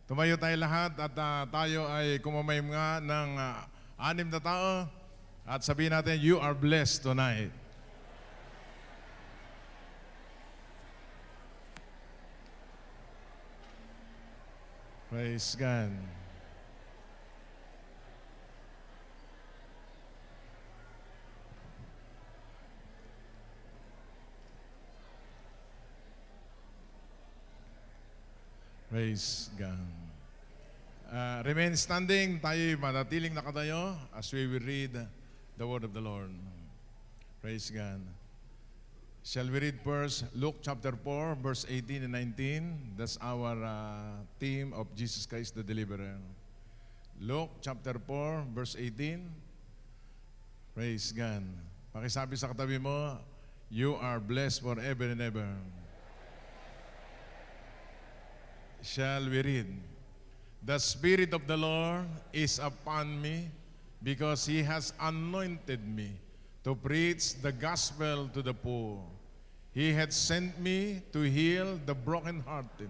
Tumayo tayo lahat at tayo ay kumamayam nga ng 6 na tao at sabihin natin, you are blessed tonight. Praise God. Praise God. Remain standing, tayo manatiling nakatayo as we will read the word of the Lord. Praise God. Shall we read first Luke chapter 4, verse 18 and 19? That's our theme of Jesus Christ the Deliverer. Luke chapter 4, verse 18. Praise God. Pakisabi sa katabi mo, you are blessed forever and ever. Shall we read? The Spirit of the Lord is upon me because He has anointed me to preach the gospel to the poor. He had sent me to heal the brokenhearted,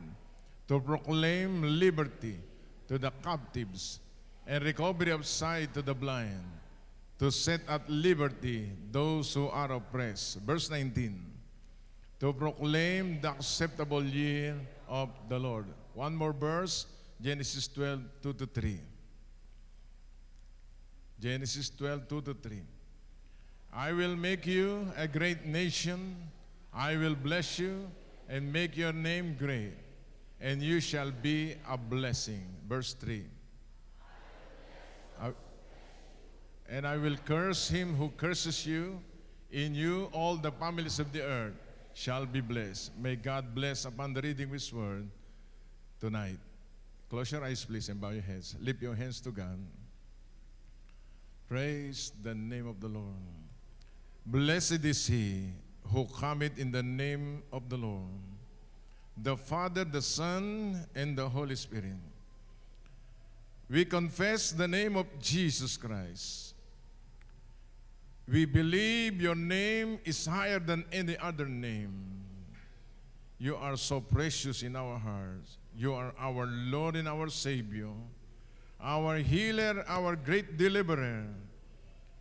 to proclaim liberty to the captives and recovery of sight to the blind, to set at liberty those who are oppressed. Verse 19, to proclaim the acceptable year of the Lord. One more verse, Genesis 12, 2-3. Genesis 12, 2-3. I will make you a great nation. I will bless you and make your name great, and you shall be a blessing. Verse 3. And I will curse him who curses you. In you all the families of the earth shall be blessed. May God bless upon the reading of His word tonight. Close your eyes, please, and bow your heads. Lift your hands to God. Praise the name of the Lord. Blessed is He who cometh in the name of the Lord, the Father, the Son, and the Holy Spirit. We confess the name of Jesus Christ. We believe your name is higher than any other name. You are so precious in our hearts. You are our Lord and our Savior, our healer, our great deliverer,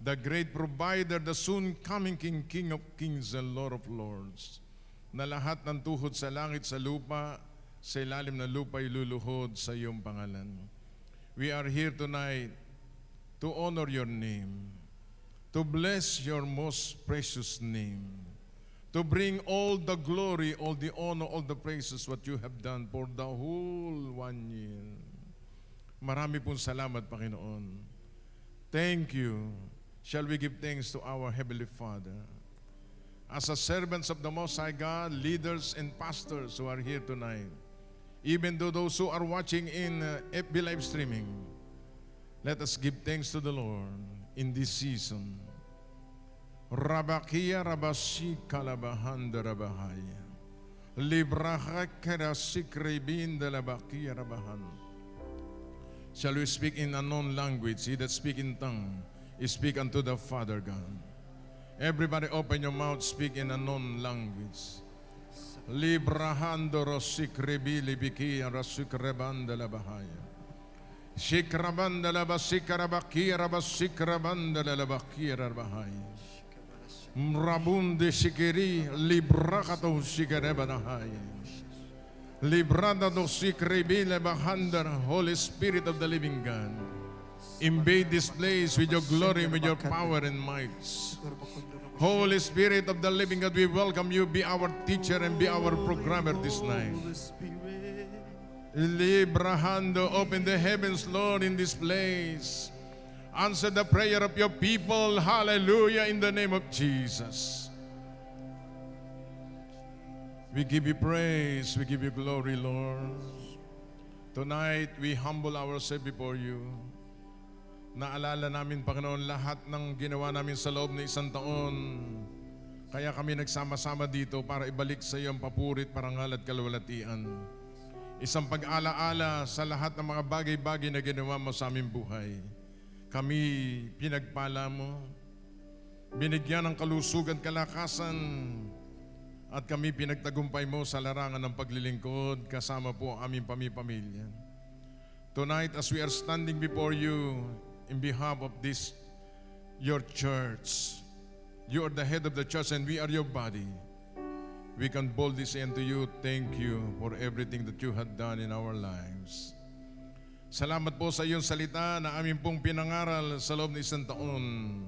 the great provider, the soon coming King, King of kings and Lord of lords, na lahat ng tuhod sa langit, sa lupa, sa ilalim ng lupa iluluhod sa iyong pangalan. We are here tonight to honor your name, to bless your most precious name, to bring all the glory, all the honor, all the praises what you have done for the whole 1 year. Marami pong salamat, Panginoon. Thank you. Shall we give thanks to our Heavenly Father? As a servants of the Most High God, leaders and pastors who are here tonight, even though those who are watching in FB live streaming, let us give thanks to the Lord in this season. Rabakia rabasi kalabahanda rabahaya. Libraha kerasikrebin dalabakia rabahan. Shall we speak in unknown language? He that speak in tongue, speak unto the Father God. Everybody open your mouth, speak in unknown language. Librahando rosikrebi libikia rasikrebanda labahaya. Shikrabanda labasikrabakia rabasikrabanda labakia rabahaya. Mrabunde shikiri librakato shikerebanahaya. Librada do sikrebile bahandar, Holy Spirit of the living God. Invade this place with your glory, with your power and might. Holy Spirit of the living God, we welcome you. Be our teacher and be our programmer this night. Librahando, open the heavens, Lord, in this place. Answer the prayer of your people. Hallelujah, in the name of Jesus. We give you praise, we give you glory, Lord. Tonight, we humble ourselves before you. Naalala namin, Panginoon, lahat ng ginawa namin sa loob ng 1 taon. Kaya kami nagsama-sama dito para ibalik sa iyo ang papurit, parangal at kalwalatian. Isang pag-alaala sa lahat ng mga bagay-bagay na ginawa mo sa aming buhay. Kami pinagpala mo, binigyan ng kalusugan, kalakasan, at kami pinagtagumpay mo sa larangan ng paglilingkod kasama po aming pamilya. Tonight, as we are standing before you in behalf of this, your church, you are the head of the church and we are your body. We can boldly say unto you, thank you for everything that you had done in our lives. Salamat po sa iyong salita na aming pong pinangaral sa loob ng isang taon.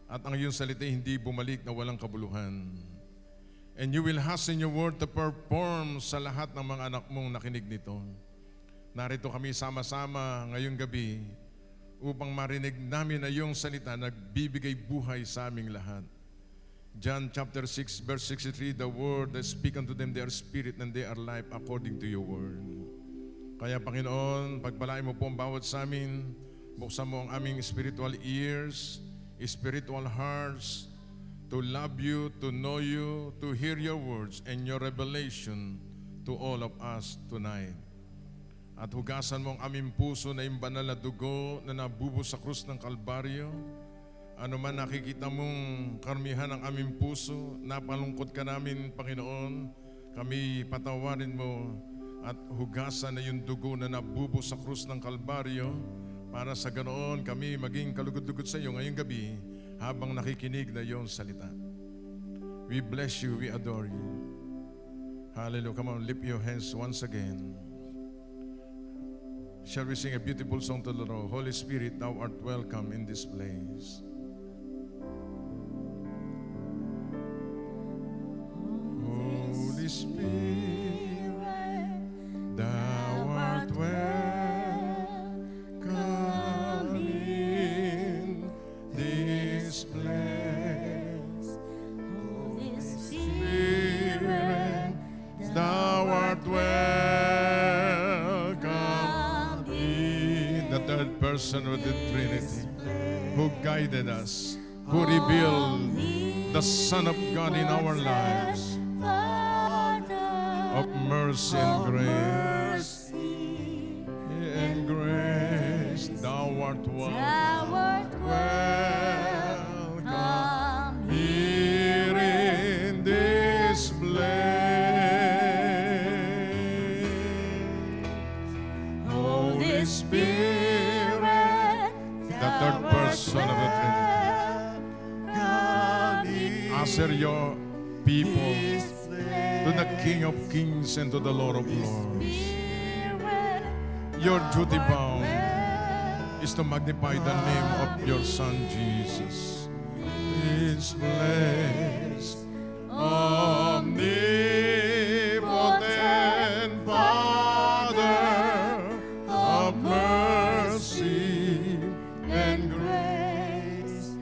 At ang iyong salita hindi bumalik na walang kabuluhan. And you will hasten your word to perform sa lahat ng mga anak mong nakinig nito. Narito kami sama-sama ngayong gabi upang marinig namin na iyong salita nagbibigay buhay sa aming lahat. John chapter 6 verse 63, the word that speak unto them, they are spirit and they are life according to your word. Kaya Panginoon, pagpalain mo po ang bawat sa amin, buksan mo ang aming spiritual ears, spiritual hearts, to love you, to know you, to hear your words and your revelation to all of us tonight. At hugasan mo ang aming puso na yung banal na dugo na nabubos sa krus ng Kalbaryo. Ano man nakikita mong karmihan ng aming puso, napalungkot ka namin, Panginoon, kami patawarin mo at hugasan na yung dugo na nabubos sa krus ng Kalbaryo para sa ganoon kami maging kalugod-lugod sa iyo ngayong gabi habang nakikinig na iyong salita. We bless you, we adore you. Hallelujah. Come on, lift your hands once again. Shall we sing a beautiful song to the Lord? Holy Spirit, thou art welcome in this place. Holy Spirit, thou art welcome in this place. Holy Spirit, thou art welcome. The third person of the Trinity, who guided us, who revealed the Son of God in our lives, of mercy and grace. And grace, thou art welcome here in this place. Holy Spirit, the third person of the Trinity, usher your people to the King of Kings and to the Lord of Lords. Your duty bound is to magnify the name of your Son Jesus. This place, omnipotent Father of mercy and grace,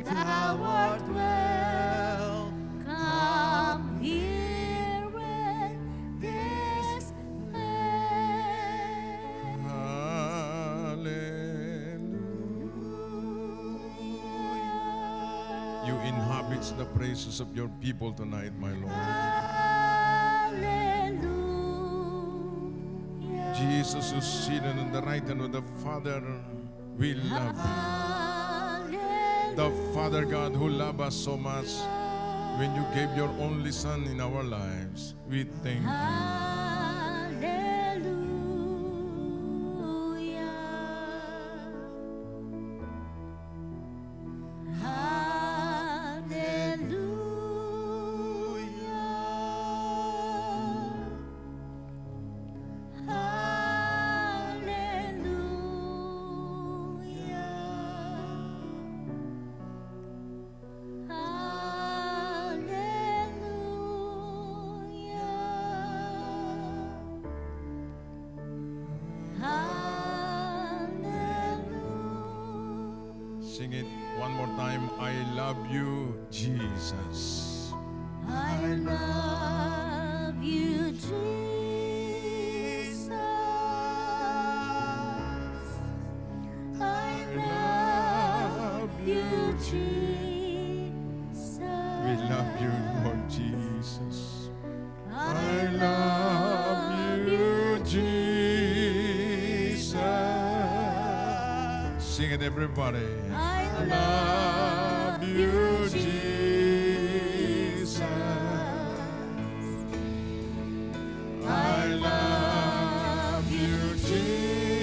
thou art welcome here in this place. Hallelujah. You inhabit the praises of your people tonight, my Lord. Hallelujah. Jesus, who's seated on the right hand of the Father, we love you. The Father God who loved us so much when you gave your only Son in our lives, we thank you. Sing it one more time. I love you, Jesus. I love you, Jesus. I love you, Jesus. We love you, Lord Jesus. I love you, Jesus. Sing it, everybody. I love you, Jesus. I love you, Jesus.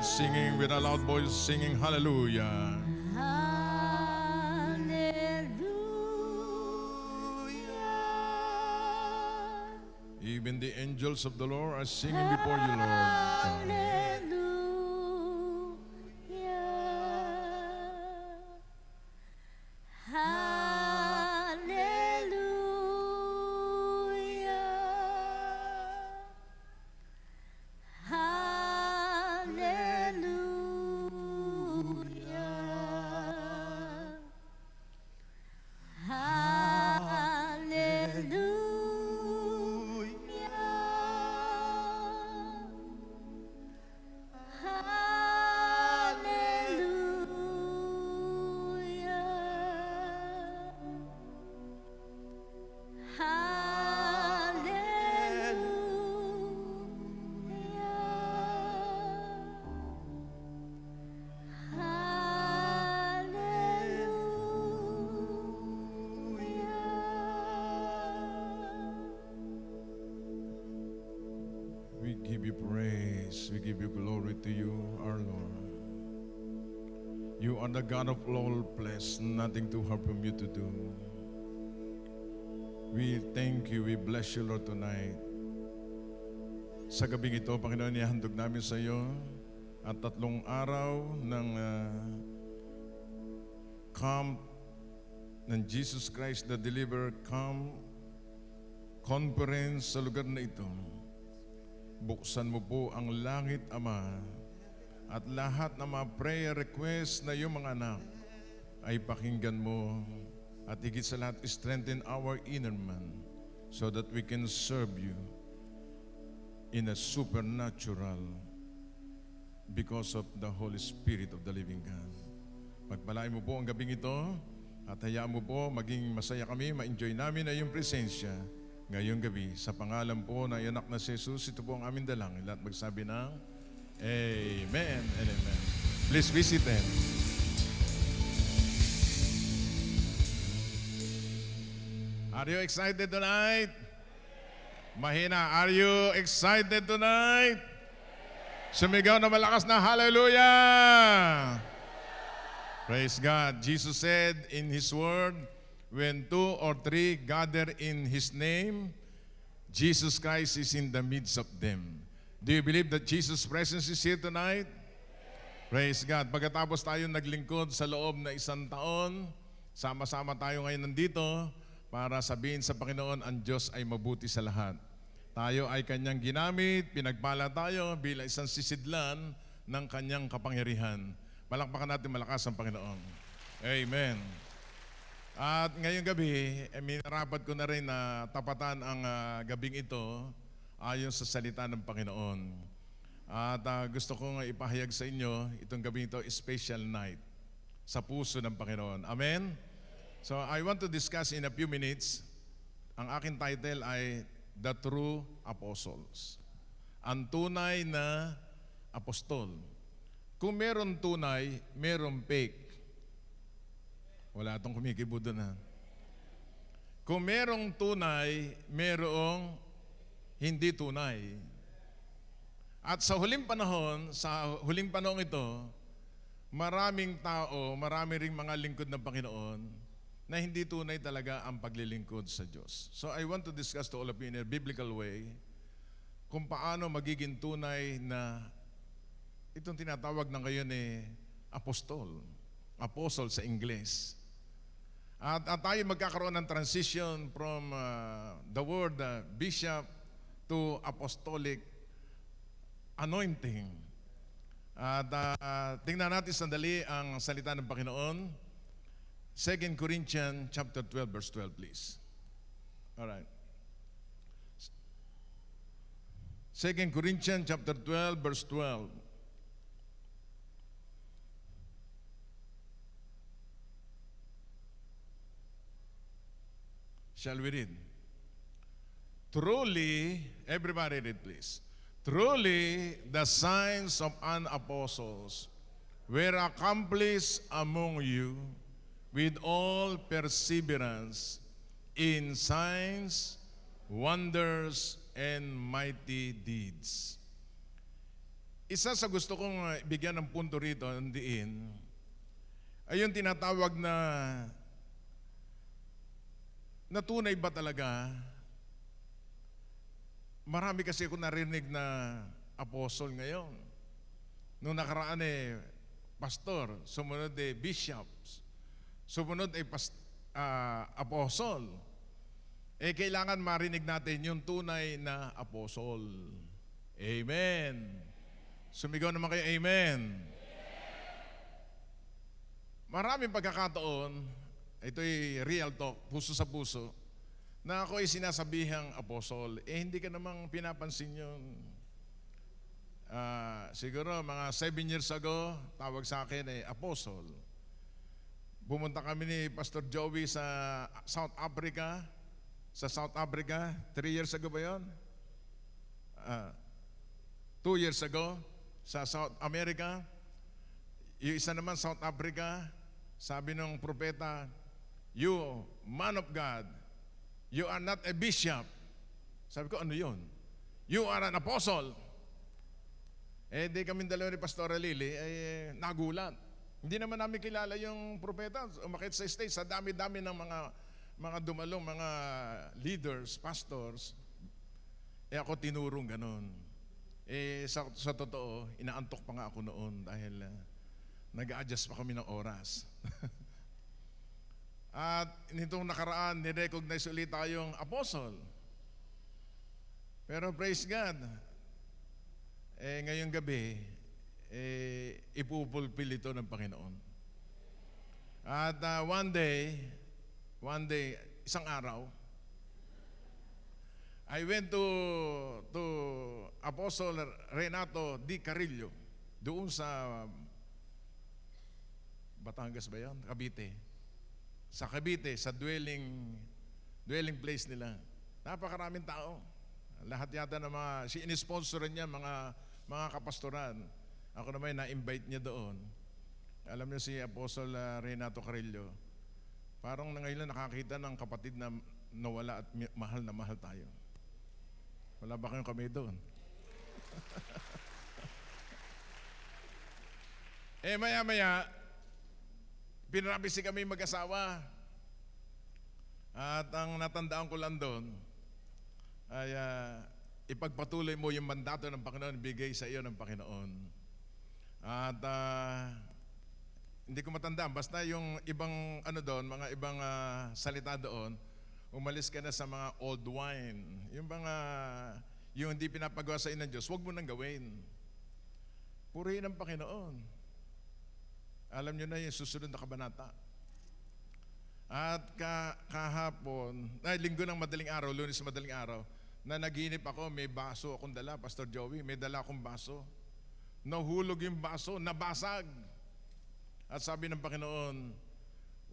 and singing with a loud voice, singing hallelujah. Hallelujah. Even the angels of the Lord are singing before you, Lord. We give you praise. We give you glory to you, our Lord. You are the God of all flesh, nothing too hard for you to do. We thank you, we bless you, Lord, tonight. Sa gabing ito, Panginoon, ihandog namin sa iyo at 3 araw ng camp ng Jesus Christ the Deliverer Camp Conference sa lugar na ito. Buksan mo po ang langit, Ama, at lahat ng mga prayer requests na iyong mga anak ay pakinggan mo at higit sa lahat, strengthen our inner man so that we can serve you in a supernatural because of the Holy Spirit of the living God. Pagpalain mo po ang gabing ito at hayaan mo po maging masaya kami, ma-enjoy namin na iyong presensya ngayong gabi. Sa pangalan po na anak na si Jesus, ito po ang aming dalangin. Lahat magsabi ng Amen and Amen. Please be seated. Are you excited tonight? Mahina, are you excited tonight? Sumigaw na malakas na hallelujah! Praise God. Jesus said in His Word, when 2 or 3 gather in His name, Jesus Christ is in the midst of them. Do you believe that Jesus' presence is here tonight? Praise God. Pagkatapos tayo naglingkod sa loob na 1 taon, sama-sama tayo ngayon nandito para sabihin sa Panginoon, ang Diyos ay mabuti sa lahat. Tayo ay Kanyang ginamit, pinagpala tayo bilang isang sisidlan ng Kanyang kapangyarihan. Palakpakan natin malakas ang Panginoon. Amen. At ngayong gabi, minarapat ko na rin na tapatan ang gabing ito ayon sa salita ng Panginoon. At gusto kong ipahayag sa inyo, itong gabing ito, special night sa puso ng Panginoon. Amen? So I want to discuss in a few minutes, ang aking title ay The True Apostles. Ang tunay na apostol. Kung meron tunay, meron fake. Wala itong kumikibo doon, ha? Kung merong tunay, merong hindi tunay. At sa huling panahon ito, maraming tao, marami ring mga lingkod ng Panginoon na hindi tunay talaga ang paglilingkod sa Diyos. So I want to discuss to all of you in a biblical way kung paano magiging tunay na itong tinatawag na ngayon apostol. Apostle sa Ingles. At tayo magkakaroon ng transition from the word bishop to apostolic anointing. At tingnan natin sandali ang salita ng Panginoon. 2 Corinthians chapter 12 verse 12, please. All right. 2 Corinthians chapter 12 verse 12. Shall we read? Truly, everybody read please. Truly, the signs of an apostles were accomplished among you with all perseverance in signs, wonders, and mighty deeds. isa sa gusto kong bigyan ng punto rito, ng diin, ay yung tinatawag na tunay ba talaga? Marami kasi ako narinig na apostol ngayon. Noong nakaraan pastor, sumunod bishops, sumunod apostol. Kailangan marinig natin yung tunay na apostol. Amen. Sumigaw naman kayo, amen. Maraming pagkakataon, ito'y real talk, puso sa puso, na ako ay sinasabihang apostol. Hindi ka namang pinapansin yun. Siguro mga 7 years ago, tawag sa akin apostol. Pumunta kami ni Pastor Joey sa South Africa. 3 years ago ba yun? 2 years ago, sa South America. Yung isa naman, South Africa, sabi ng propeta, you, man of God, you are not a bishop. Sabi ko, ano yun? You are an apostle. Di kami dalawa ni Pastora Lily, nagulat. Hindi naman namin kilala yung propeta. Umakit sa stage, sa dami-dami ng mga dumalong, mga leaders, pastors. Ako tinurong ganun. Sa totoo, inaantok pa nga ako noon dahil nag-a-adjust pa kami ng oras. At nitong nakaraan, nirecognize ulit tayong apostle. Pero praise God, ngayong gabi, ipupulpil ito ng Panginoon. At one day, isang araw, I went to Apostle Renato D. Carillo, doon sa Batangas ba yan? Cavite. Sa Cavite, sa dwelling place nila. Napakaraming tao. Lahat yata ng ini-sponsoran niya mga kapastoran. Ako naman na-invite niya doon. Alam niyo si Apostle Renato Carillo, parang ngayon nakakita ng kapatid na nawala at mahal na mahal tayo. Wala ba kayong kami doon? Maya-maya, pinrabisi kami mag-asawa. At ang natandaan ko lang doon ay ipagpatuloy mo yung mandato ng Panginoon, bigay sa iyo ng Panginoon. At hindi ko matandaan, basta yung ibang doon, mga ibang salita doon, umalis ka na sa mga old wine. Yung hindi pinapagawa sa inyo ng Diyos, huwag mo nang gawin. Purihin ang Panginoon. Alam nyo na yung susunod na kabanata. At kahapon, linggo ng madaling araw, Lunes madaling araw, na naginip ako, may baso akong dala, Pastor Joey, may dala akong baso. Nahulog yung baso, nabasag. At sabi ng Panginoon,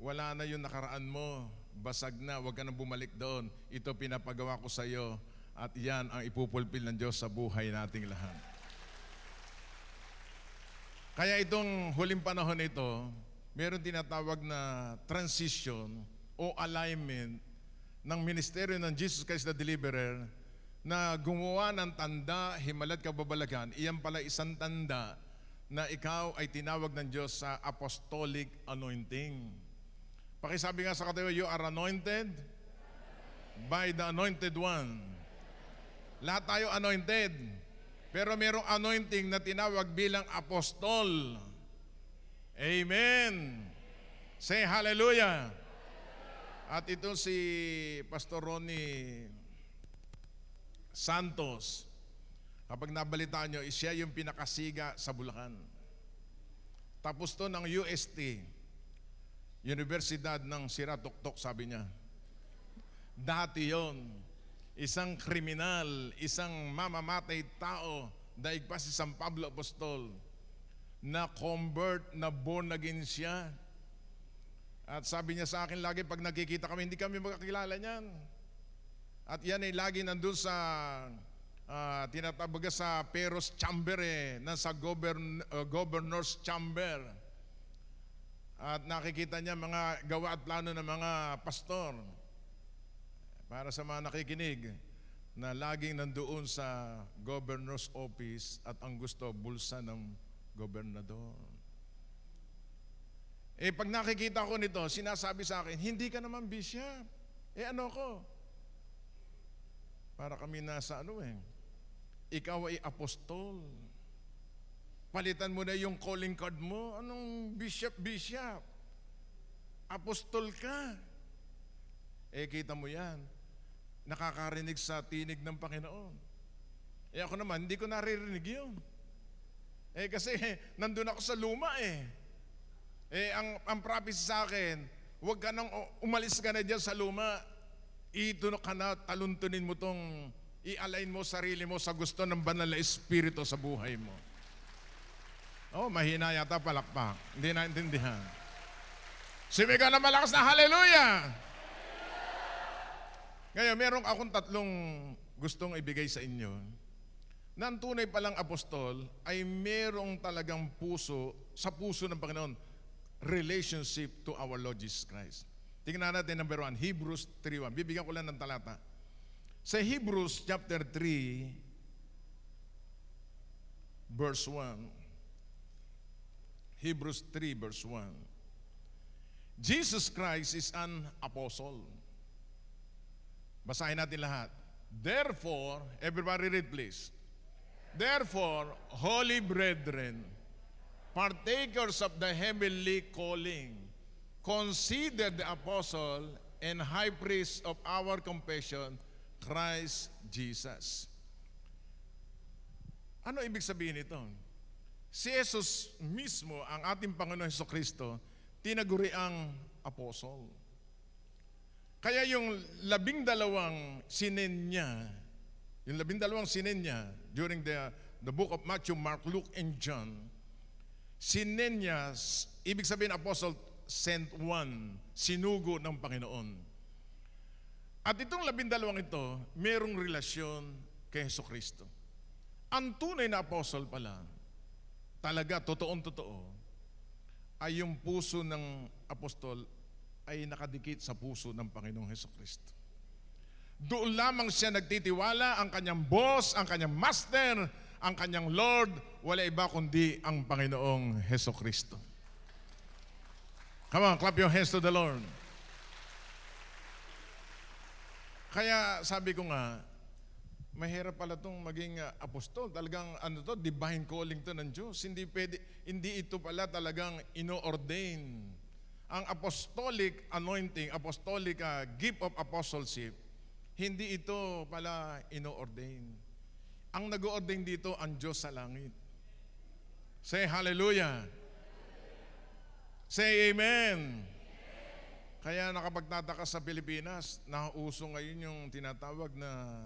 wala na yung nakaraan mo, basag na, huwag ka nang bumalik doon. Ito pinapagawa ko sa iyo at yan ang ipupulpil ng Diyos sa buhay nating lahat. Kaya itong huling panahon ito, meron tinatawag na transition o alignment ng ministeryo ng Jesus Christ the Deliverer na gumawa ng tanda, himalat kababalagan. Iyan pala isang tanda na ikaw ay tinawag ng Diyos sa apostolic anointing. Pakisabi nga sa katayo, you are anointed by the anointed one. Lahat tayo anointed. Pero mayroong anointing na tinawag bilang apostol. Amen. Say hallelujah. At ito si Pastor Ronnie Santos. Kapag nabalitaan nyo, siya yung pinakasiga sa Bulacan. Tapos to ng UST. Universidad ng Siratuktok, sabi niya. Dati yon, isang kriminal, isang mamamatay tao, daig pa si San Pablo Apostol, na convert, na born again siya. At sabi niya sa akin lagi, pag nagkikita kami, hindi kami magkakilala niyan. At yan ay lagi nandun sa, tinatabaga sa Peros Chamber nasa Governor's Chamber. At nakikita niya mga gawa at plano ng mga pastor. Para sa mga nakikinig, na laging nandoon sa governor's office at ang gusto, bulsa ng gobernador. Pag nakikita ko nito, sinasabi sa akin, hindi ka naman bishop. Ano ko? Para kami nasa ikaw ay apostol. Palitan mo na yung calling card mo. Anong bishop? Apostol ka. Kita mo yan. Nakakarinig sa tinig ng Panginoon. Ako naman, hindi ko naririnig yun. Kasi nandun ako sa luma ang prophecy sa akin, huwag ka nang umalis ka na dyan sa luma. Ituno ka na, taluntunin mo tong, i-align mo sarili mo sa gusto ng banal na espiritu sa buhay mo. Mahina yata palakpak. Hindi naintindihan. Simigaw na malakas na hallelujah! Ngayon, meron akong 3 gustong ibigay sa inyo. Na ang tunay palang apostol ay merong talagang puso, sa puso ng Panginoon, relationship to our Lord Jesus Christ. Tingnan natin number 1, Hebrews 3:1. Bibigyan ko lang ng talata. Sa Hebrews chapter 3, verse 1. Hebrews 3, verse 1. Jesus Christ is an apostle. Basahin natin lahat. Therefore, everybody read please. Therefore, holy brethren, partakers of the heavenly calling, consider the apostle and high priest of our confession, Christ Jesus. Ano ibig sabihin nito? Si Jesus mismo, ang ating Panginoon Hesukristo, tinaguri ang apostle. Kaya yung 12 sinenya, during the book of Matthew, Mark, Luke, and John, sinenya, ibig sabihin apostle, sent one, sinugo ng Panginoon. At itong 12 ito, merong relasyon kay Hesukristo. Ang tunay na apostle pala, talaga, totoong-totoo, ay yung puso ng apostol ay nakadikit sa puso ng Panginoong Hesukristo. Doon lamang siya nagtitiwala, ang kanyang boss, ang kanyang master, ang kanyang Lord, wala iba kundi ang Panginoong Hesukristo. Come on, clap your hands to the Lord. Kaya sabi ko nga, mahirap pala itong maging apostol. Talagang divine calling to ng Diyos. Hindi ito pala talagang ino-ordain. Ang apostolic anointing, apostolic gift of apostleship, hindi ito pala ino-ordain. Ang nag-ordain dito, ang Diyos sa langit. Say hallelujah. Say amen. Kaya nakapagtataka sa Pilipinas, nauso ngayon yung tinatawag na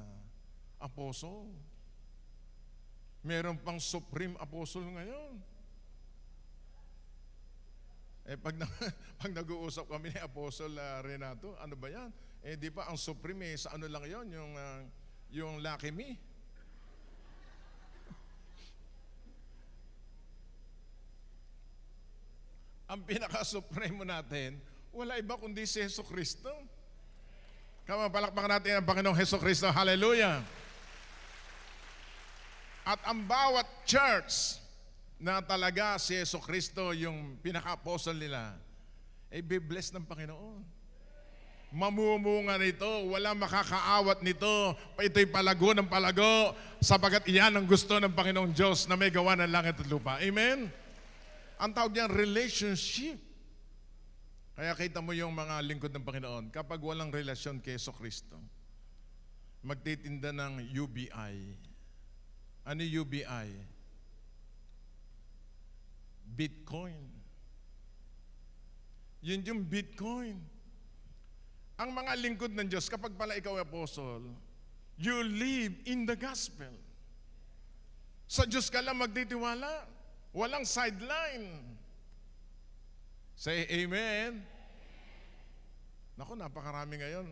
apostle. Meron pang supreme apostle ngayon. Pag nag-uusap kami ni Apostle Renato, ano ba yan? Di ba ang supreme sa ano lang yon, yung Lucky Me? Ang pinaka-supremo natin, wala iba kundi si Hesukristo. Kama, palakpakan natin ang Panginoong Hesukristo. Hallelujah! At ang bawat church na talaga si Hesukristo yung pinaka-apostle nila, be-bless ng Panginoon. Mamumunga nito, wala makakaawat nito, ito'y palago ng palago, sapagat iyan ang gusto ng Panginoong Diyos na may gawa ng langit at lupa. Amen? Ang tawag niyan, relationship. Kaya kita mo yung mga lingkod ng Panginoon, kapag walang relasyon kay Hesukristo, magtitinda ng UBI. Ano UBI? Bitcoin. Yun yung Bitcoin. Ang mga lingkod ng Diyos, kapag pala ikaw ay apostle, you live in the gospel. Sa Diyos ka lang magtitiwala. Walang sideline. Say amen. Naku, napakarami ngayon.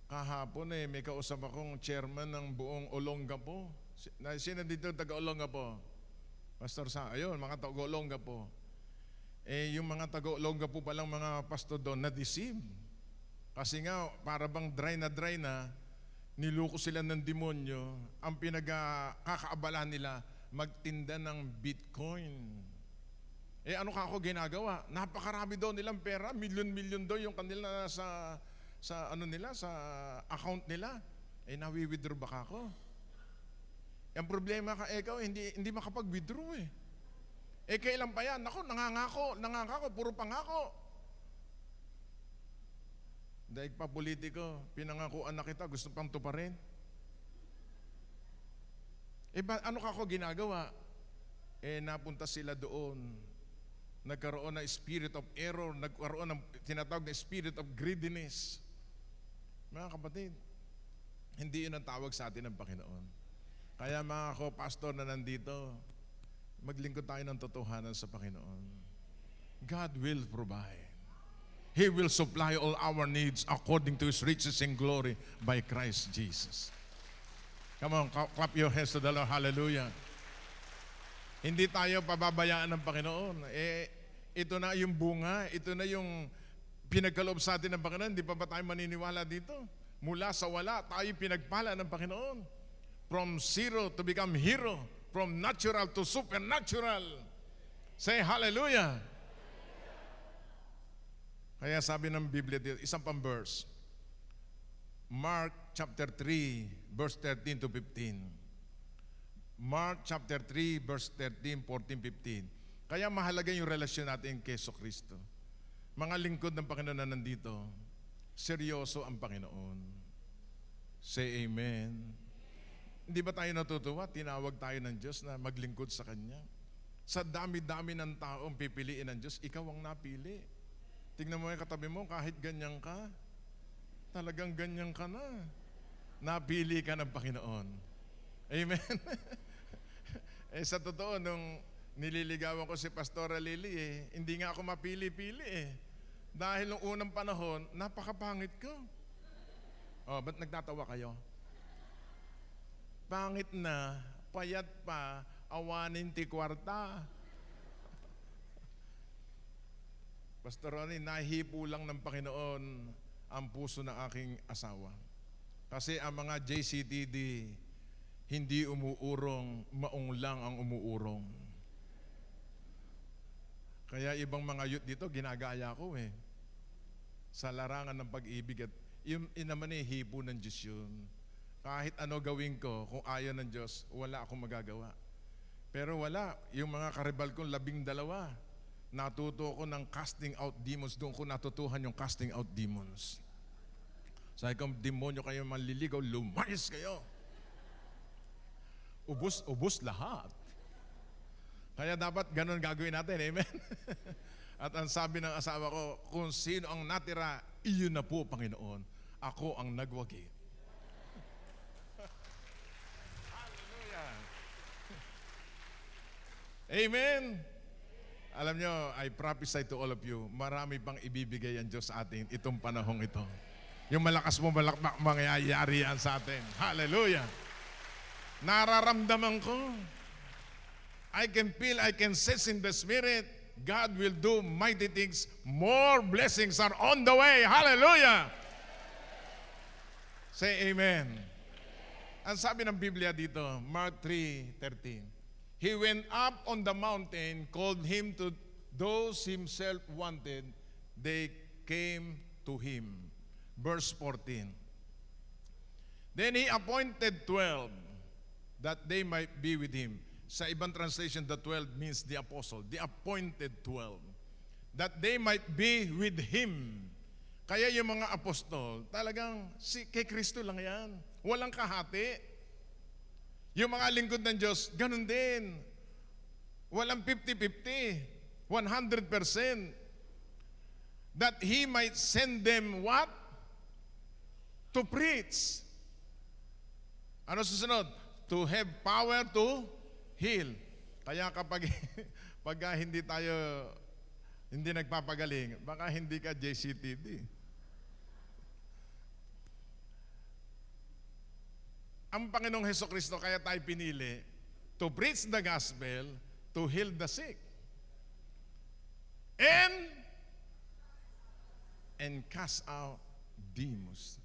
Kahapon may kausap akong chairman ng buong Olongapo. Sino dito taga-Olongapo? Pastor Sa, ayun, mga taga-Olongapo. Yung mga taga-Olongapo palang mga pastor doon, na-deceive. Kasi nga, para bang dry na, Niluko sila ng demonyo. Ang pinagkakaabalahan nila, magtinda ng Bitcoin. Ano ka ako ginagawa? Napakarami daw nilang pera, milyon-milyon daw yung kanila sa account nila. Nawi-withdraw ba ako? Ang problema ka, ikaw, hindi makapag-withdraw eh. Kailan pa yan? Ako, nangangako, puro pangako. Dahil pa politiko, pinangakuan na kita, gusto pang tuparin. Ano ka ako ginagawa? Napunta sila doon. Nagkaroon ng spirit of error, nagkaroon ng tinatawag na spirit of greediness. Mga kapatid, hindi yun ang tawag sa atin ng Panginoon. Kaya mga ko-pastor na nandito, maglingkod tayo ng totohanan sa Panginoon. God will provide. He will supply all our needs according to His riches and glory by Christ Jesus. Come on, clap your hands to the Lord. Hallelujah. Hindi tayo pababayaan ng Panginoon. Ito na yung bunga, ito na yung pinagkaloob sa atin ng Panginoon. Hindi pa ba tayo maniniwala dito? Mula sa wala, tayo pinagpala ng Panginoon. From zero to become hero. From natural to supernatural. Say hallelujah. Kaya sabi ng Biblia dito, isang pang verse. Mark chapter 3, verse 13 to 15. Mark chapter 3, verse 13, 14, 15. Kaya mahalaga yung relasyon natin kay Kristo. Mga lingkod ng Panginoon na nandito, seryoso ang Panginoon. Say amen. Hindi ba tayo natutuwa? Tinawag tayo ng Diyos na maglingkod sa Kanya. Sa dami-dami ng taong pipiliin ng Diyos, ikaw ang napili. Tingnan mo yung katabi mo, kahit ganyan ka, talagang ganyan ka na. Napili ka ng Panginoon. Amen. Sa totoo, nung nililigawan ko si Pastora Lily, hindi nga ako mapili-pili Dahil nung unang panahon, napakapangit ko. Ba't nagtatawa kayo? Pangit na, payat pa, awanin ti kwarta. Pastor Ronnie, nahipo lang ng Panginoon ang puso ng aking asawa. Kasi ang mga JCTD, hindi umuurong, maong lang ang umuurong. Kaya ibang mga youth dito, ginagaya ko sa larangan ng pag-ibig. At yun naman hipo ng Diyos yun. Kahit ano gawin ko, kung ayaw ng Diyos, wala akong magagawa. Pero wala, yung mga karibal kong 12, natuto ko ng casting out demons. Doon ko natutuhan yung casting out demons. Sabi ko, demonyo kayo manliligaw, lumayas kayo. Ubus lahat. Kaya dapat ganun gagawin natin, amen? At ang sabi ng asawa ko, kung sino ang natira, iyon na po, Panginoon. Ako ang nagwagi. Hallelujah. Amen. Alam nyo, I prophesy to all of you, marami pang ibibigay ang Diyos sa atin itong panahong ito. Yung malakas mo malakpak, mangyayari yan sa atin. Hallelujah. Nararamdaman ko. I can feel, I can sense in the Spirit, God will do mighty things. More blessings are on the way. Hallelujah. Say amen. Ang sabi ng Biblia dito, Mark 3:13. He went up on the mountain, called him to those himself wanted. They came to him. Verse 14. Then he appointed 12 that they might be with him. Sa ibang translation, the 12 means the apostle. The appointed 12. That they might be with him. Kaya yung mga apostol, talagang kay Kristo lang yan. Walang kahati. Yung mga lingkod ng Diyos, ganun din. Walang 50-50. 100%. That He might send them what? To preach. Ano susunod? To have power to heal. Kaya kapag hindi nagpapagaling, baka hindi ka JCTD. Ang Panginoong Hesukristo kaya tayo pinili to preach the gospel, to heal the sick, and cast out demons.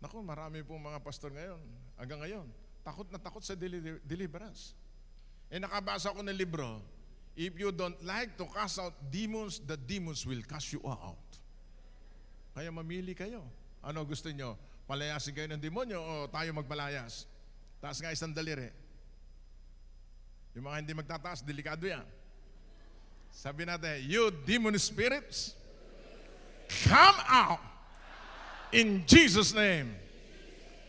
Naku, marami pong mga pastor ngayon, hanggang ngayon, takot na takot sa deliverance. Nakabasa ko ng libro, if you don't like to cast out demons, the demons will cast you out. Kaya mamili kayo. Ano gusto nyo? Palayasin kayo ng demonyo o tayo magpalayas? Taas nga isang daliri. Yung mga hindi magtataas, delikado yan. Sabi natin, you demon spirits, come out in Jesus' name.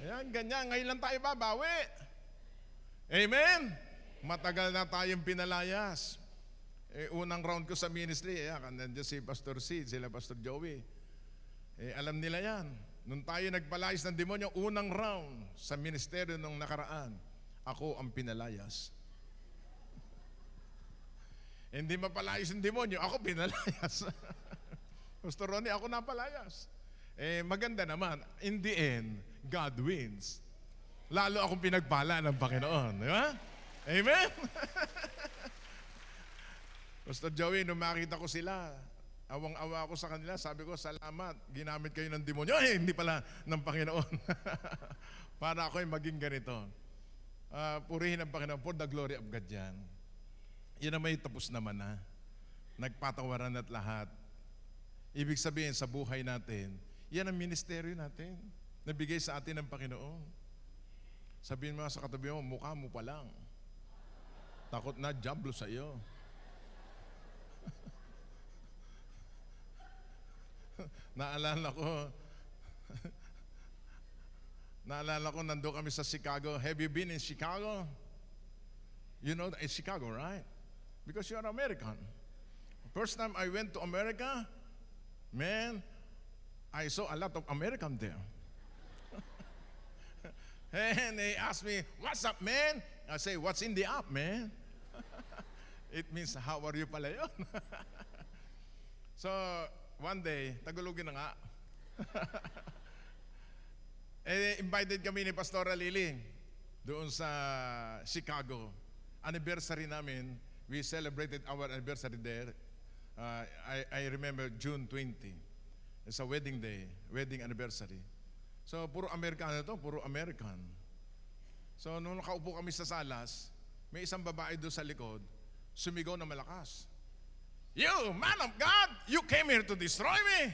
Ayan, ganyan. Ngayon lang tayo babawi. Amen? Matagal na tayong pinalayas. Unang round ko sa ministry, nandiyan si Pastor Sid, sila Pastor Joey. Alam nila yan. Nung tayo nagpalayas ng demonyo, unang round sa ministeryo nung nakaraan, ako ang pinalayas. Hindi mapalayas ng demonyo, ako pinalayas. Pastor Ronnie, ako napalayas. Maganda naman, in the end, God wins. Lalo akong pinagpala ng Panginoon. Di ba? Amen? Pastor Joey, nung makita ko sila, awang-awa ako sa kanila, sabi ko, salamat, ginamit kayo ng demonyo. Hindi pala ng Panginoon. Para ako ay maging ganito. Purihin ang Panginoon for the glory of God yan. Yan na may tapos naman na. Nagpatawaran at lahat. Ibig sabihin sa buhay natin, yan ang ministeryo natin. Nabigay sa atin ng Panginoon. Sabihin mo sa katabi mo, mukha mo pa lang. Takot na, diablo sa iyo. Naalala ko, nandun kami sa Chicago. Have you been in Chicago? You know, it's Chicago, right? Because you are American. First time I went to America, man, I saw a lot of American there. And they asked me, what's up, man? I say, what's in the app, man? It means, how are you pala yun? So, one day, Tagalogin na nga. Invited kami ni Pastora Lily doon sa Chicago. Anniversary namin, we celebrated our anniversary there. I remember June 20. It's a wedding day, wedding anniversary. So, puro Amerikano to, puro American. So, nung nakaupo kami sa salas, may isang babae doon sa likod, sumigaw na malakas. You, man of God, you came here to destroy me.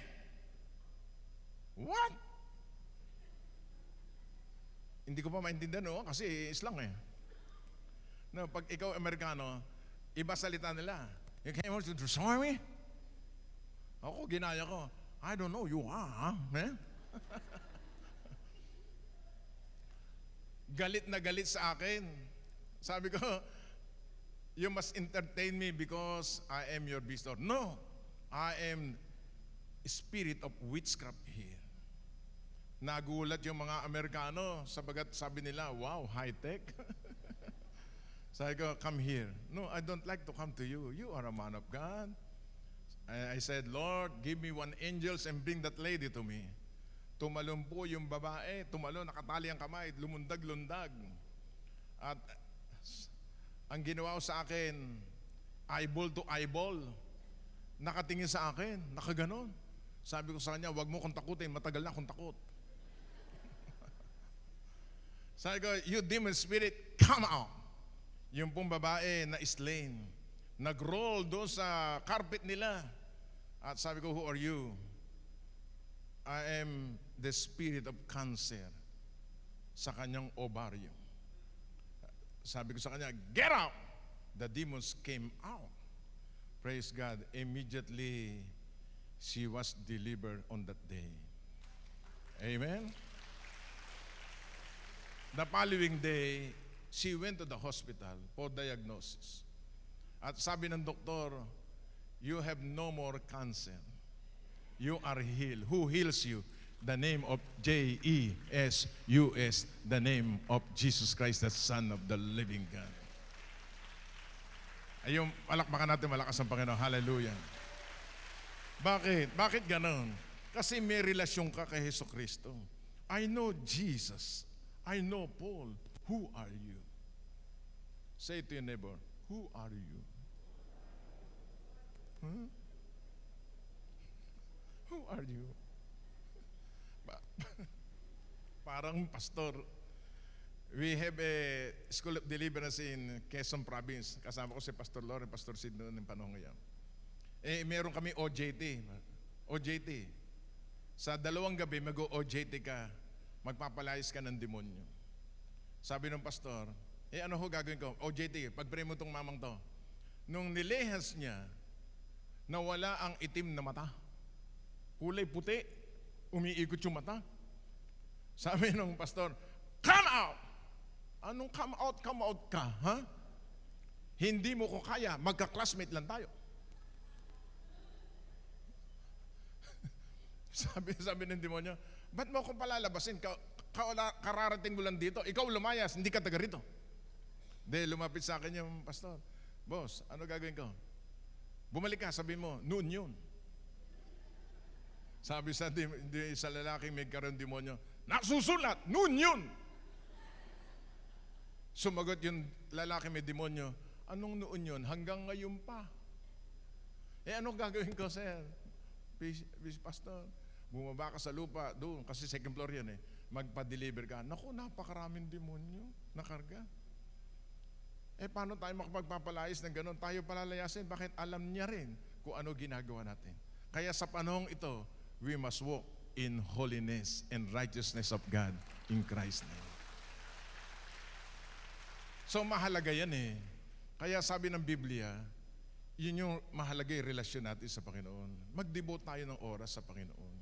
What? Hindi ko pa maintindihan, no? Kasi Islam eh. No, pag ikaw Amerikano, iba salita nila. You came here to destroy me? Ako, ginaya ko. I don't know, you are, huh, man? Galit na galit sa akin. Sabi ko, you must entertain me because I am your visitor. No, I am spirit of witchcraft here. Nagulat yung mga Amerikano sabagat sabi nila, wow, high-tech. Sabi ko, come here. No, I don't like to come to you. You are a man of God. I said, Lord, give me one angels and bring that lady to me. Tumalon po yung babae, tumalon, nakatali ang kamay, lumundag-lundag. At ang ginawa ko sa akin, eyeball to eyeball. Nakatingin sa akin, nakaganon. Sabi ko sa kanya, wag mo kong takutin, matagal na akong takot. Sabi ko, you demon spirit, come out. Yung pong babae na slain, nag-roll doon sa carpet nila. At sabi ko, who are you? I am the spirit of cancer sa kanyang ovaryo. Sabi ko sa kanya, get out! The demons came out. Praise God. Immediately, she was delivered on that day. Amen? The following day, she went to the hospital for diagnosis. At sabi ng doktor, you have no more cancer. You are healed. Who heals you? The name of J-E-S-U-S, the name of Jesus Christ, the Son of the living God. Ayun, palakpakan natin malakas ang Panginoon. Hallelujah. Bakit? Bakit ganon? Kasi may relasyon ka kay Hesus Kristo. I know Jesus. I know Paul. Who are you? Say to your neighbor, who are you? Huh? Who are you? parang pastor. We have a School of Deliverance in Quezon Province. Kasama ko si Pastor Loren, Pastor Sid noon ng panahon ngayon. Meron kami OJT. OJT. Sa 2 gabi, mag-OJT ka. Magpapalayas ka ng demonyo. Sabi ng pastor, ano ho gagawin ko? OJT, pag-pray mo tong mamang to. Nung nilehas niya, nawala ang itim na mata. Kulay puti. Umiikot yung mata. Sabi ng pastor, come out! Anong come out ka, ha? Hindi mo ko kaya, magka-classmate lang tayo. sabi ng demonyo, ba't mo akong palalabasin? Kararating mo lang dito. Ikaw lumayas, hindi ka taga rito. Lumapit sa akin yung pastor. Boss, ano gagawin ko? Bumalik ka, sabi mo, noon yun. Sabi sa lalaking may karoon demonyo, nasusulat, noon yun. Sumagot yung lalaki may demonyo, anong noon yun? Hanggang ngayon pa. Anong gagawin ko, sir? Pastor, bumaba ka sa lupa, doon, kasi second floor yan magpa-deliver ka. Naku, napakaraming demonyo, nakarga. Paano tayo makapagpapalayas ng ganon? Tayo palalayasin, bakit alam niya rin kung ano ginagawa natin. Kaya sa panahong ito, we must walk in holiness and righteousness of God in Christ's name. So mahalaga yan Kaya sabi ng Biblia, yun yung mahalaga yung relasyon natin sa Panginoon. Mag-devote tayo ng oras sa Panginoon.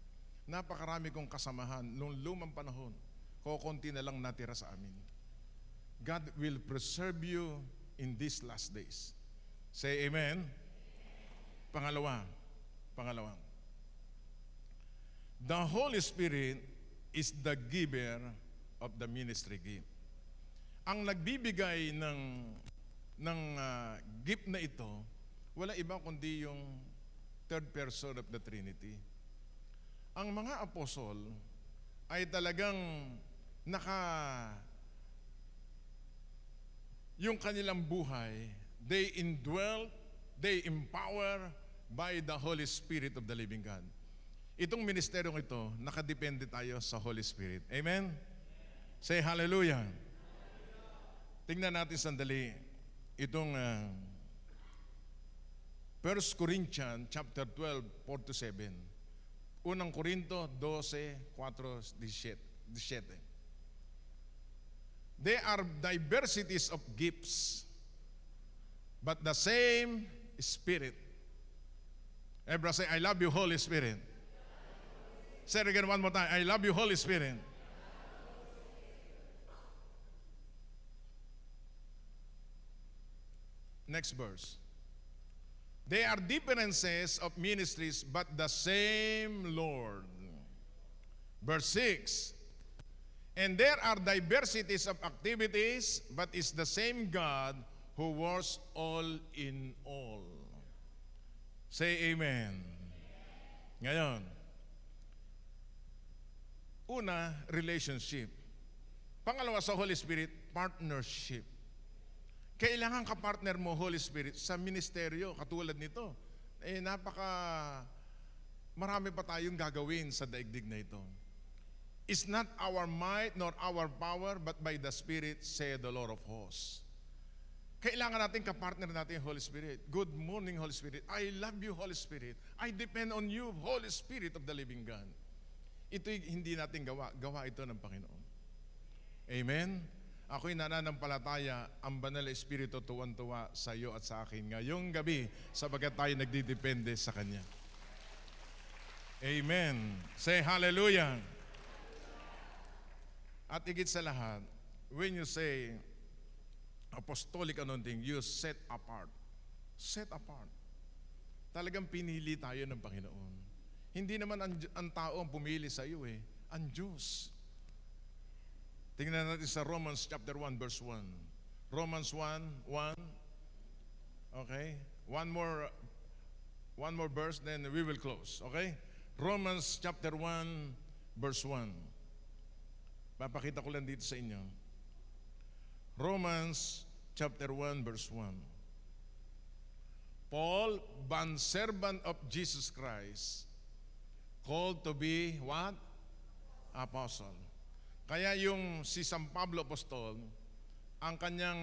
Napakarami kong kasamahan noong lumang panahon. Kukunti na lang natira sa amin. God will preserve you in these last days. Say amen. Pangalawa. The Holy Spirit is the giver of the ministry gift. Ang nagbibigay ng gift na ito, wala iba kundi yung third person of the Trinity. Ang mga apostol ay talagang yung kanilang buhay, they indwell, they empower by the Holy Spirit of the living God. Itong ministeryong ito, nakadepende tayo sa Holy Spirit. Amen? Say hallelujah. Tingnan natin sandali itong 1 Corinthians chapter 12, 4-7. Unang Korinto 12, 4-17. There are diversities of gifts, but the same Spirit. Everyone say, I love you, Holy Spirit. Say it again one more time. I love you, Holy Spirit. Next verse. There are differences of ministries, but the same Lord. Verse 6. And there are diversities of activities, but it's the same God who works all in all. Say amen. Ngayon, una, relationship. Pangalawa sa Holy Spirit, partnership. Kailangan ka-partner mo, Holy Spirit, sa ministeryo, katulad nito. Marami pa tayong gagawin sa daigdig na ito. It's not our might nor our power, but by the Spirit, say the Lord of hosts. Kailangan natin ka-partner natin yung Holy Spirit. Good morning, Holy Spirit. I love you, Holy Spirit. I depend on you, Holy Spirit of the living God. Ito'y hindi natin gawa. Gawa ito ng Panginoon. Amen? Ako'y nananampalataya, ang banal na Espiritu tuwan-tuwa sa iyo at sa akin ngayong gabi sabagat tayo nagdidepende sa Kanya. Amen. Say hallelujah. At higit sa lahat, when you say apostolic anointing, you set apart. Set apart. Talagang pinili tayo ng Panginoon. Hindi naman ang tao ang pumili sa iyo ang Diyos. Tingnan natin sa Romans chapter 1 verse 1. Romans 1:1. Okay? One more verse, then we will close. Okay? Romans chapter 1 verse 1. Papakita ko lang dito sa inyo. Romans chapter 1 verse 1. Paul, bondservant of Jesus Christ, called to be what? Apostle. Kaya yung si San Pablo Apostol, ang kanyang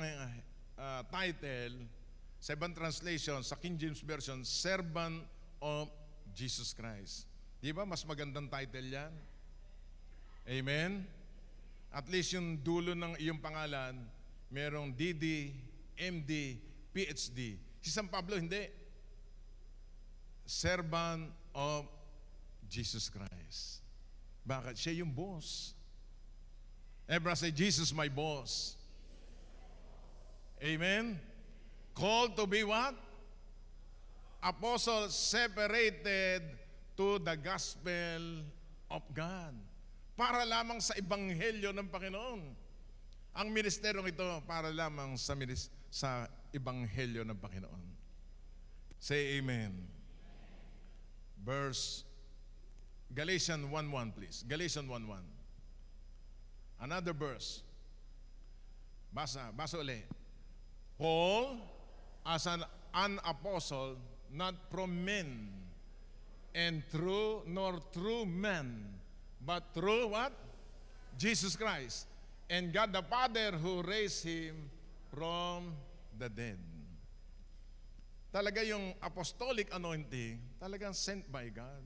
title, sa ibang translation, sa King James Version, Servant of Jesus Christ. Di ba mas magandang title yan? Amen? At least yung dulo ng iyong pangalan, merong DD, MD, PhD. Si San Pablo hindi. Servant of Jesus Christ. Bakit? Siya yung boss. Everyone say, Jesus my boss. Amen? Called to be what? Apostle separated to the gospel of God. Para lamang sa ebanghelyo ng Panginoon. Ang ministeryong ito para lamang sa ebanghelyo ng Panginoon. Say amen. Verse Galatians 1:1 please. Galatians 1:1. Another verse. Basa ulit. Paul, as an apostle, not from men, and nor through men, but through what? Jesus Christ, and God the Father who raised Him from the dead. Talaga yung apostolic anointing, talagang sent by God.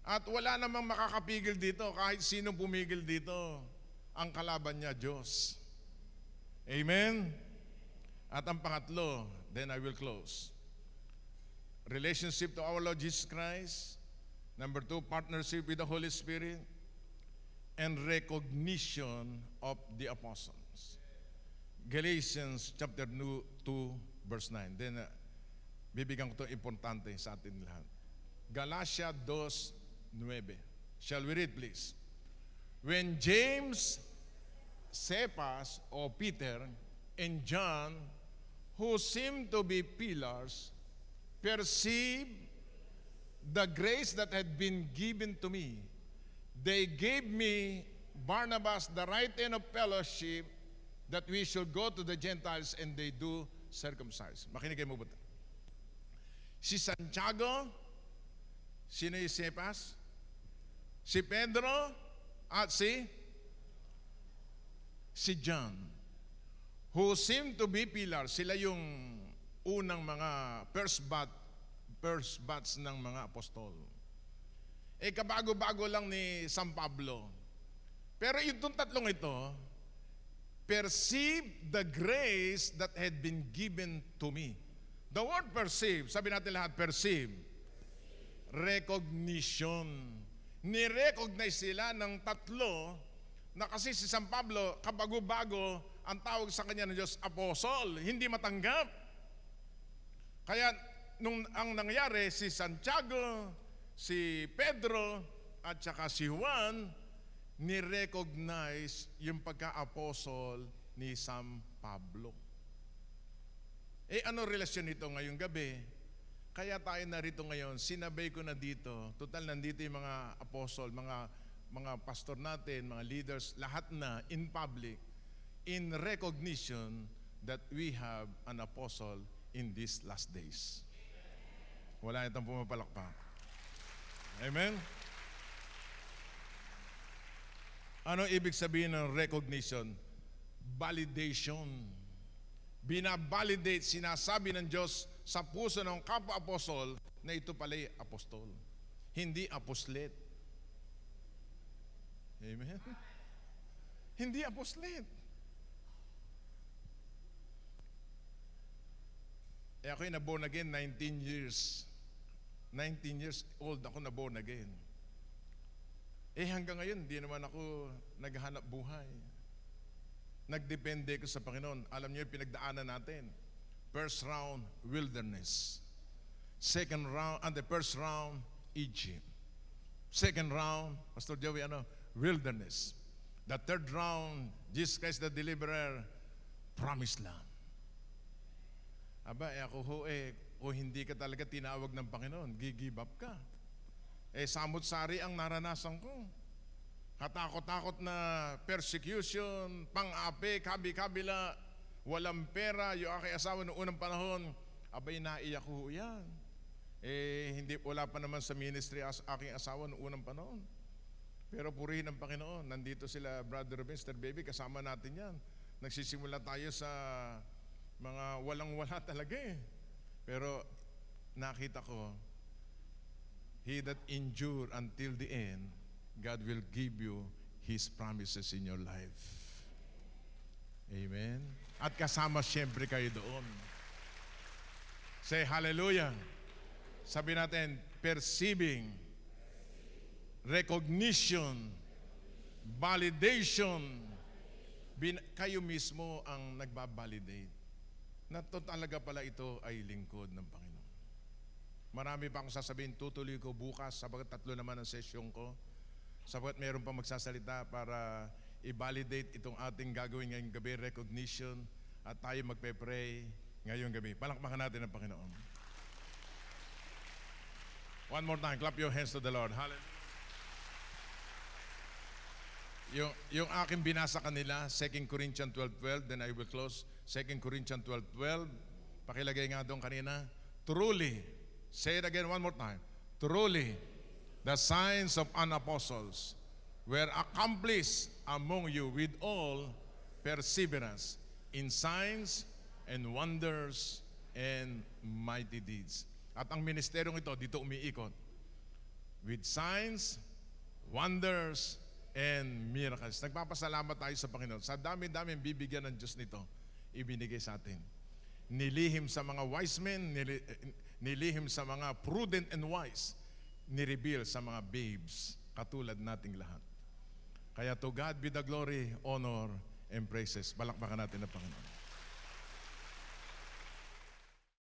At wala namang makakapigil dito, kahit sino pumigil dito, ang kalaban niya, Diyos. Amen? At ang pangatlo, then I will close. Relationship to our Lord Jesus Christ. Number 2, partnership with the Holy Spirit. And recognition of the apostles. Galatians chapter 2, verse 9. Then, bibigyan ko ito importante sa atin lahat. Galatia 2:9. Shall we read please? When James, Cephas, or Peter, and John, who seemed to be pillars, perceived the grace that had been given to me, they gave me, Barnabas, the right hand of fellowship, that we should go to the Gentiles and they do circumcise. Makinig kayo mabuti. Si Santiago, sino yung Cephas? Si Pedro at si John, who seemed to be pillars. Sila yung unang mga first batch ng mga apostol. Kabago-bago lang ni San Pablo. Pero itong tatlong ito, perceive the grace that had been given to me. The word perceive, sabi natin lahat, perceive. Recognition. Ni-recognize sila ng tatlo na kasi si San Pablo, kabago-bago, ang tawag sa kanya ng Diyos, apostle, hindi matanggap. Kaya ang nangyari, si Santiago, si Pedro, at saka si Juan, ni-recognize yung pagka-apostle ni San Pablo. Ano relasyon nito ngayong gabi? Kaya tayo narito ngayon, sinabay ko na dito, total nandito yung mga apostle, mga pastor natin, mga leaders, lahat na in public, in recognition that we have an apostle in these last days. Wala itong pumapalakpak. Amen? Ano ibig sabihin ng recognition? Validation. Binabalidate, sinasabi ng Diyos sa puso ng kapwa-apostol na ito pala'y apostol. Hindi apostlet. Amen? Hindi apostlet. Ako'y na-born again 19 years. 19 years old ako na-born again. Hanggang ngayon, di naman ako naghahanap buhay. Nagdepende ko sa Panginoon. Alam niyo yung pinagdaanan natin. First round, wilderness. Second round, and the first round, Egypt. Second round, Pastor Joey, wilderness. The third round, Jesus Christ the Deliverer, promised land. Aba, kung hindi ka talaga tinawag ng Panginoon, give up ka. Samot-sari ang naranasan ko. Katakot-takot na persecution, pang-api, kabi-kabila, walang pera, yung aking asawa noong unang panahon, abay naiyak ko yan. Wala pa naman sa ministry aking asawa noong unang panahon. Pero purihin ang Panginoon. Nandito sila, Brother Mr. Baby, kasama natin yan. Nagsisimula tayo sa mga walang-wala talaga eh. Pero nakita ko, he that endure until the end, God will give you His promises in your life. Amen. At kasama siyempre kayo doon. Say hallelujah. Sabi natin, perceiving, recognition, validation. Kayo mismo ang nagbabalidate. Na to talaga pala ito ay lingkod ng Panginoon. Marami pa akong sasabihin, tutuloy ko bukas, sabagat 3 naman ang sesyon ko. Sabagat mayroon pa magsasalita para i-validate itong ating gagawin ngayong gabi, recognition, at tayo magpe-pray ngayong gabi. Palakpakan natin ang Panginoon. One more time, clap your hands to the Lord. Hallelujah. Yung aking binasa kanila, 2 Corinthians 12:12, then I will close. 2 Corinthians 12:12, pakilagay nga doon kanina, truly, say it again one more time, truly, the signs of an apostles were accomplished among you with all perseverance in signs and wonders and mighty deeds. At ang ministeryong ito, dito umiikot. With signs, wonders, and miracles. Nagpapasalamat tayo sa Panginoon. Sa dami-dami bibigyan ng Diyos nito, ibinigay sa atin. Nilihim sa mga wise men, nilihim sa mga prudent and wise, nireveal sa mga babes, katulad nating lahat. Kaya to God be the glory, honor, and praises. Balakbakan natin ang Panginoon.